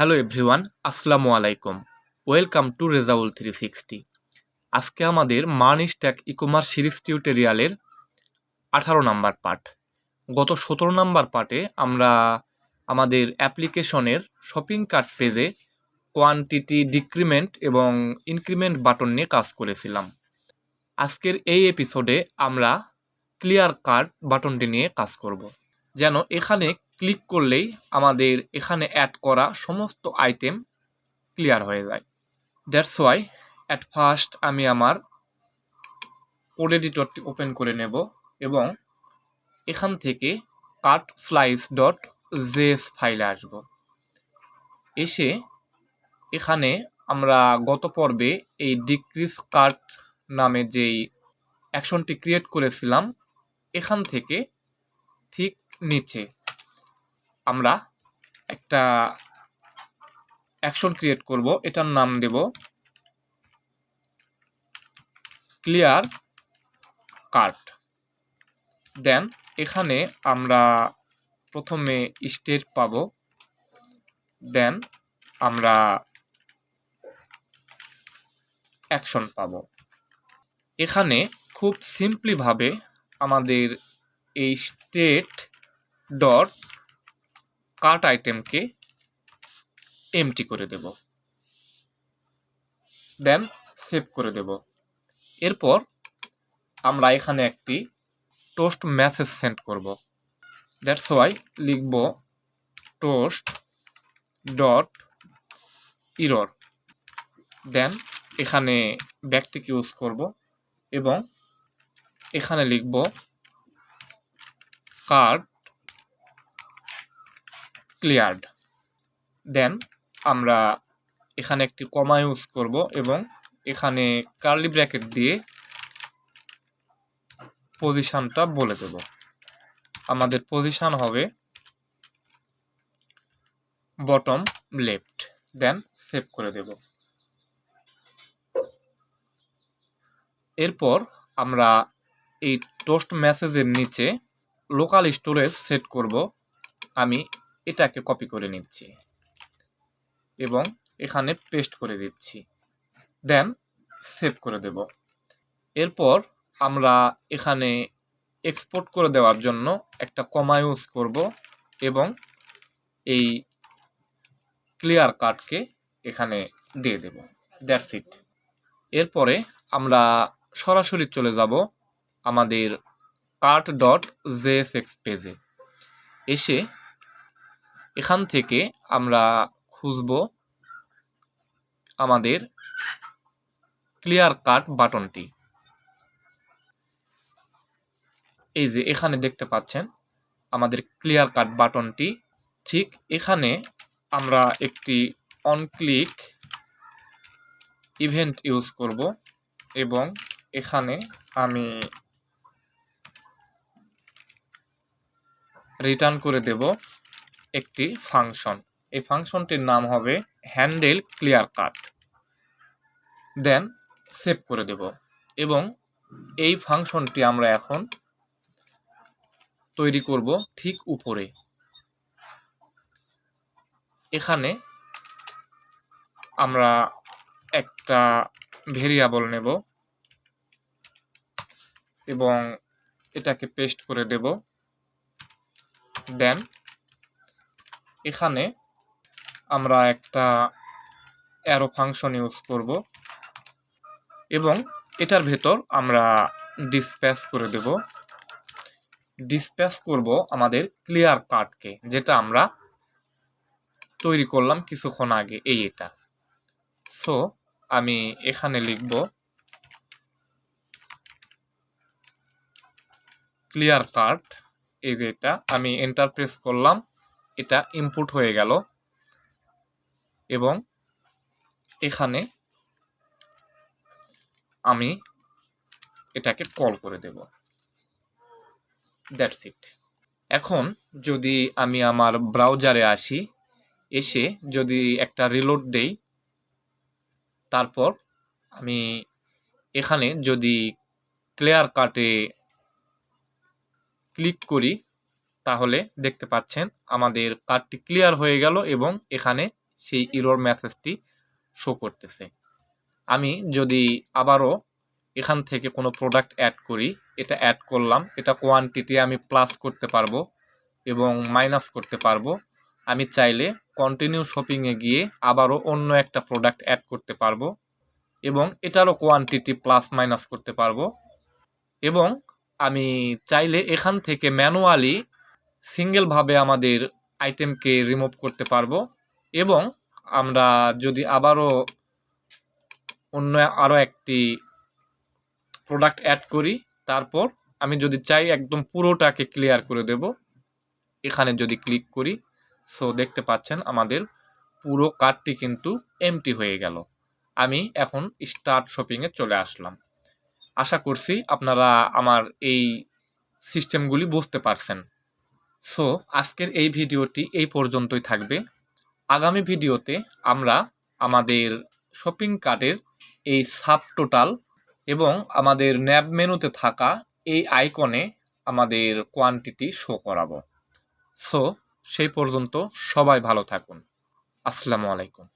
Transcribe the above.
Hello everyone, আসসালামু আলাইকুম। Welcome to Rezaul 360। আজকে আমাদের মার্ন স্ট্যাক ই-কমার্স সিরিজ টিউটোরিয়ালের 18 নাম্বার পার্ট। গত 17 নাম্বার পার্টে আমরা আমাদের অ্যাপ্লিকেশনের শপিং কার্ট পেজে কোয়ান্টিটি ডিক্রিমেন্ট এবং ইনক্রিমেন্ট বাটন নিয়ে কাজ করেছিলাম। আজকের এই এপিসোডে আমরা ক্লিয়ার কার্ট বাটনটি নিয়ে কাজ করব, যেন এখানে ক্লিক করলেই আমাদের এখানে অ্যাড করা সমস্ত আইটেম ক্লিয়ার হয়ে যায়। দ্যাটস ওয়াই অ্যাট ফার্স্ট আমি আমার কোড এডিটরটি ওপেন করে নেব এবং এখান থেকে কাট স্লাইস ডট জেএস ফাইলে আসব। এসে এখানে আমরা গত পর্বে এই ডিক্রিজ কার্ট নামে যেই অ্যাকশনটি ক্রিয়েট করেছিলাম, এখান থেকে ঠিক নিচে আমরা একটা অ্যাকশন ক্রিয়েট করব। এটার নাম দেব ক্লিয়ার কার্ট। দেন এখানে আমরা প্রথমে স্টেট পাব, দেন আমরা অ্যাকশন পাব। এখানে খুব সিম্পলিভাবে আমাদের এই স্টেট ডট কার্ট আইটেমকে এমটি করে দেব, দেন সেভ করে দেব। এরপর আমরা এখানে একটি টোস্ট মেসেজ সেন্ড করব। দ্যাটস ওয়াই লিখব টোস্ট ডট ইরর, দেন এখানে ব্যাকটিক ইউজ করব এবং এখানে লিখব কার্ট ক্লিয়ার্ড। দেন আমরা এখানে একটি কমা ইউজ করব এবং এখানে কার্লি ব্র্যাকেট দিয়ে পজিশনটা বলে দেব। আমাদের পজিশন হবে বটম লেফট, দেন সেভ করে দেব। এরপর আমরা এই টোস্ট মেসেজের নিচে লোকাল স্টোরেজ সেট করব। আমি এটাকে কপি করে নিচ্ছি এবং এখানে পেস্ট করে দিচ্ছি, দেন সেভ করে দেব। এরপর আমরা এখানে এক্সপোর্ট করে দেওয়ার জন্য একটা কমা ইউজ করব এবং এই ক্লিয়ার কার্টকে এখানে দিয়ে দেব। That's it. এরপরে আমরা সরাসরি চলে যাব আমাদের কার্ট ডট জেএসএক্স পেজে। এসে এখান থেকে আমরা খুঁজব আমাদের ক্লিয়ার কার্ট বাটনটি। এই যে এখানে দেখতে পাচ্ছেন আমাদের ক্লিয়ার কার্ট বাটনটি। ঠিক এখানে আমরা একটি অন ক্লিক ইভেন্ট ইউজ করব এবং এখানে আমি রিটার্ন করে দেব একটি ফাংশন। এই ফাংশনটির নাম হবে হ্যান্ডেল ক্লিয়ার কার্ট, দেন সেভ করে দেব। এবং এই ফাংশনটি আমরা এখন তৈরি করব ঠিক উপরে। এখানে আমরা একটা ভেরিয়েবল নেব এবং এটাকে পেস্ট করে দেব। দেন এখানে আমরা একটা অ্যারো ফাংশন ইউজ করব এবং এটার ভেতর আমরা ডিসপ্যাচ করে দেব। ডিসপ্যাচ করব আমাদের ক্লিয়ার কার্টকে, যেটা আমরা তৈরি করলাম কিছুক্ষণ আগে, এটা। সো আমি এখানে লিখব ক্লিয়ার কার্ট। এই যে এটা আমি এন্টার প্রেস করলাম, এটা ইনপুট হয়ে গেল এবং এখানে আমি এটাকে কল করে দেব। That's it. এখন যদি আমি আমার ব্রাউজারে আসি, এসে যদি একটা রিলোড দেই, তারপর আমি এখানে যদি ক্লিয়ার কার্টে ক্লিক করি, তাহলে দেখতে পাচ্ছেন আমাদের কার্টটি ক্লিয়ার হয়ে গেল এবং এখানে সেই এরর মেসেজটি শো করতেছে। আমি যদি আবারও এখান থেকে কোনো প্রোডাক্ট অ্যাড করি, এটা অ্যাড করলাম, এটা কোয়ান্টিটি আমি প্লাস করতে পারবো এবং মাইনাস করতে পারবো। আমি চাইলে কন্টিনিউ শপিংয়ে গিয়ে আবারও অন্য একটা প্রোডাক্ট অ্যাড করতে পারবো এবং এটারও কোয়ান্টিটি প্লাস মাইনাস করতে পারবো এবং আমি চাইলে এখান থেকে ম্যানুয়ালি সিঙ্গেলভাবে আমাদের আইটেমকে রিমুভ করতে পারবো এবং আমরা যদি আবারও অন্য আরও একটি প্রোডাক্ট অ্যাড করি, তারপর আমি যদি চাই একদম পুরোটাকে ক্লিয়ার করে দেব, এখানে যদি ক্লিক করি, সো দেখতে পাচ্ছেন আমাদের পুরো কার্টটি কিন্তু এমটি হয়ে গেল। আমি এখন স্টার্ট শপিংয়ে চলে আসলাম। আশা করছি আপনারা আমার এই সিস্টেমগুলি বুঝতে পারছেন। সো আজকের এই ভিডিওটি এই পর্যন্তই থাকবে। আগামী ভিডিওতে আমরা আমাদের শপিং কার্টের এই সাব টোটাল এবং আমাদের ন্যাব মেনুতে থাকা এই আইকনে আমাদের কোয়ান্টিটি শো করাবো। সো সেই পর্যন্ত সবাই ভালো থাকুন। আসসালামু আলাইকুম।